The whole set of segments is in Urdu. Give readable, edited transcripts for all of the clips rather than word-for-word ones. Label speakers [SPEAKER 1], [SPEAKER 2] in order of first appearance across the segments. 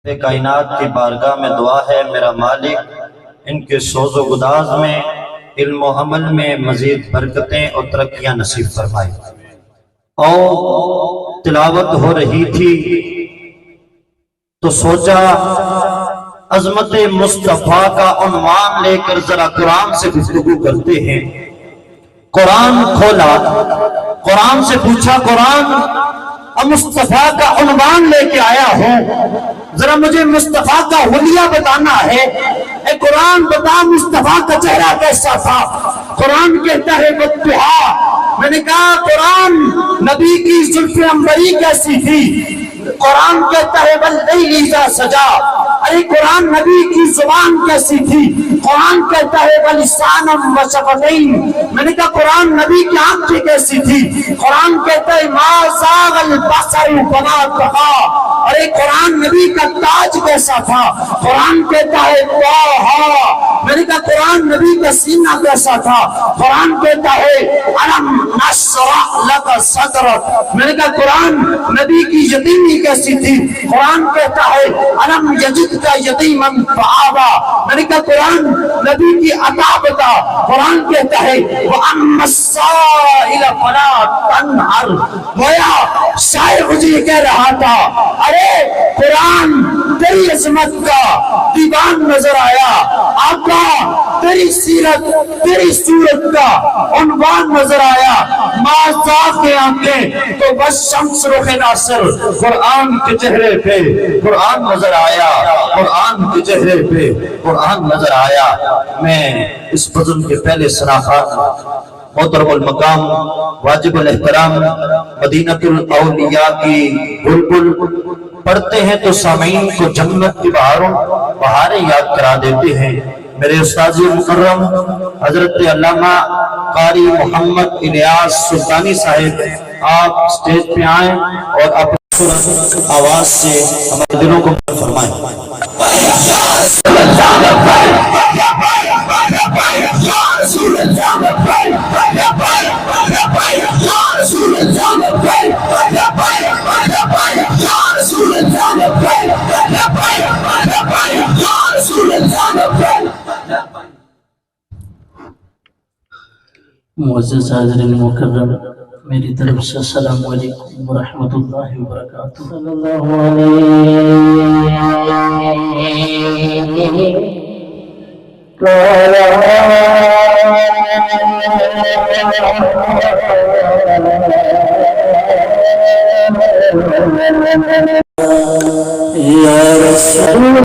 [SPEAKER 1] کائنات کی بارگاہ میں دعا ہے میرا مالک ان کے سوز و گداز میں علم و عمل میں مزید برکتیں اور ترقیاں نصیب فرمائے۔ اور تلاوت ہو رہی تھی تو سوچا عظمت مصطفیٰ کا عنوان لے کر ذرا قرآن سے گفتگو کرتے ہیں۔ قرآن کھولا، قرآن سے پوچھا قرآن مصطفیٰ کا عنوان لے کے آیا ہوں، ذرا مجھے مصطفیٰ کا حلیہ بتانا ہے۔ اے قرآن بتا مصطفیٰ کا چہرہ کیسا تھا؟ قرآن کہتا ہے والضحیٰ۔ میں نے کہا قرآن نبی کی زلف عنبری کیسی تھی؟ قرآن کہتا ہے واللیل اذا سجا۔ ارے قرآن نبی کی زبان کیسی تھی؟ قرآن کہتا ہے وَلِسَانًا وَشَفَتَيْنِ۔ میں نے کہا قرآن نبی کی آنکھیں کیسی تھی؟ قرآن کہتا ہے مَا زَاغَ الْبَصَرُ وَمَا طَغَىٰ۔ ارے قرآن نبی کا تاج کیسا تھا؟ قرآن کہتا ہے طٰہٰ۔ میں نے کہا قرآن نبی کا سینہ کیسا تھا؟ قرآن کہتا ہے أَلَمْ نَشْرَحْ لَكَ صَدْرَكَ۔ میں نے کہا قرآن نبی کی یتیمی کیسی تھی؟ قرآن کہتا ہے أَلَمْ يَجِدْكَ يَتِيمًا فَآوَىٰ۔ میں نے کہا قرآن نبی کی عطا بتا۔ قرآن کہتا ہے وَأَمَّا السَّائِلَ فَلَا تَنْهَرْ۔ گویا شاعر مجھے یہ کہہ رہا تھا ارے قرآن تیری عظمت کا دیوان نظر آیا، آقا تیری سیرت تیری صورت کا عنوان نظر آیا، ماذا کے آنکھیں تو بس شمس رخ ناصر۔ قرآن کے چہرے پہ قرآن نظر آیا، قرآن کے چہرے پہ قرآن نظر آیا۔ میں اس بزم کے پہلے صراحات محترم المقام واجب الاحترام مدینہ الاولیاء کی بلبل پڑھتے ہیں تو سامعین کو جنت کی بہاریں یاد کرا دیتے ہیں۔ میرے استاذ مکرم حضرت علامہ قاری محمد الیاس سلطانی صاحب آپ سٹیج پہ آئیں اور اپنی آواز سے ہمارے دلوں کو فرمائیں۔
[SPEAKER 2] معزز حاضرین مکرم، میری طرف سے السلام علیکم ورحمۃ اللہ وبرکاتہ۔ صلی اللہ علیہ یا رسول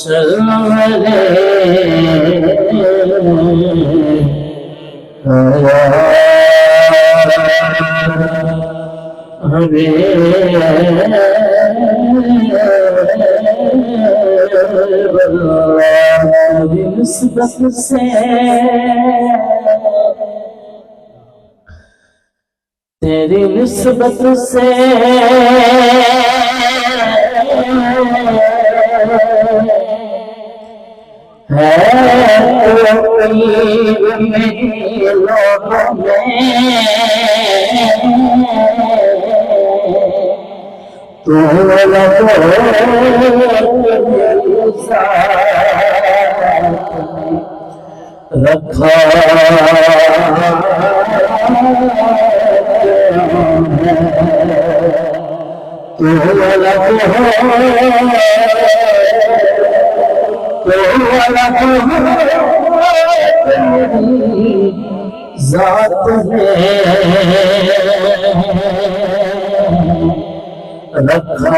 [SPEAKER 2] صلی اللہ نسبت سے تیری نسبت سے ہے قریب میری لوگوں میں تو رکھا ذات ہے رکھا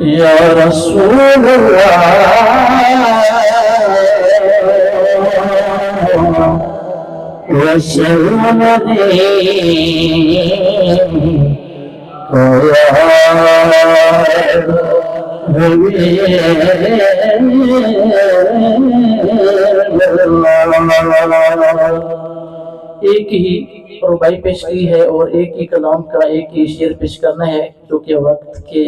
[SPEAKER 2] یا رسول اللہ وسلم ایک ہی ربائی پیش کی ہے اور ایک ہی کلام کا ایک ہی شعر پیش کرنا ہے، جو کہ وقت کے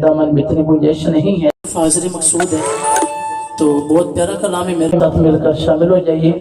[SPEAKER 2] دامن میں اتنی گنجائش نہیں ہے، حاضری مقصود ہے، تو بہت پیارا کلام ہے، میرے ساتھ مل کر شامل ہو جائیے۔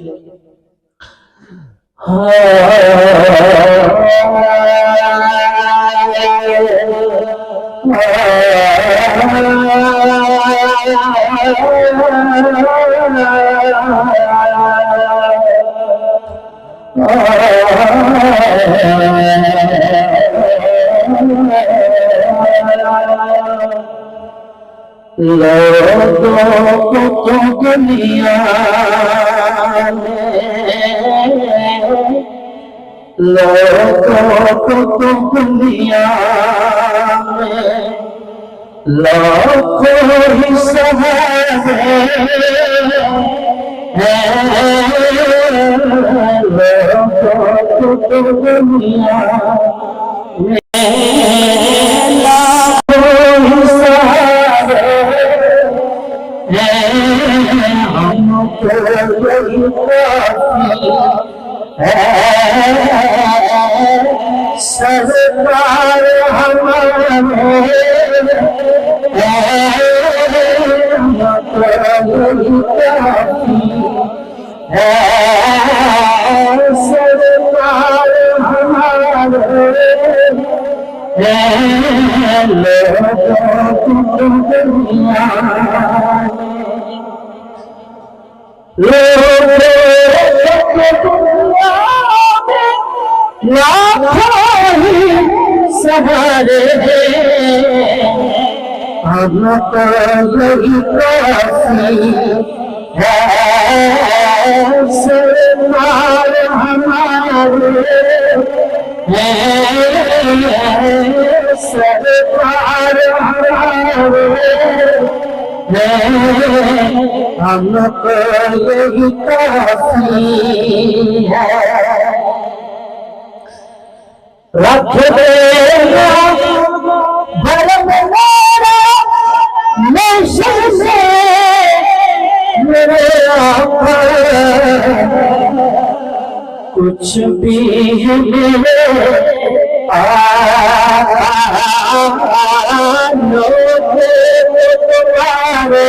[SPEAKER 2] سرکار سہارے ہم کو یہی کافی ہے، سرکار ہمارے سرکار ہمارے ہم کو یہی کافی ہے، رکھ دے گا بھرم میرا نشے سے میرے آقا، کچھ بھی میرے آنوں پہ تمہارے،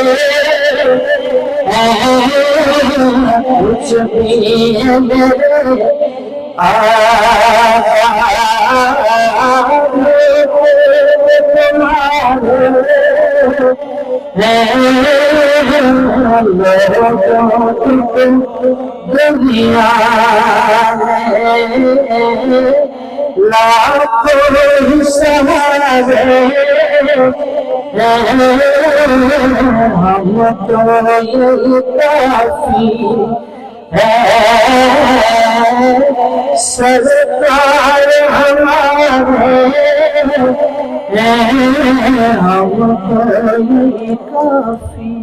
[SPEAKER 2] کچھ بھی میرے دنیا لاکھوں سہارے ہم تو یہی کافی ہے، سرکار ہمارے ہم کو ہی کافی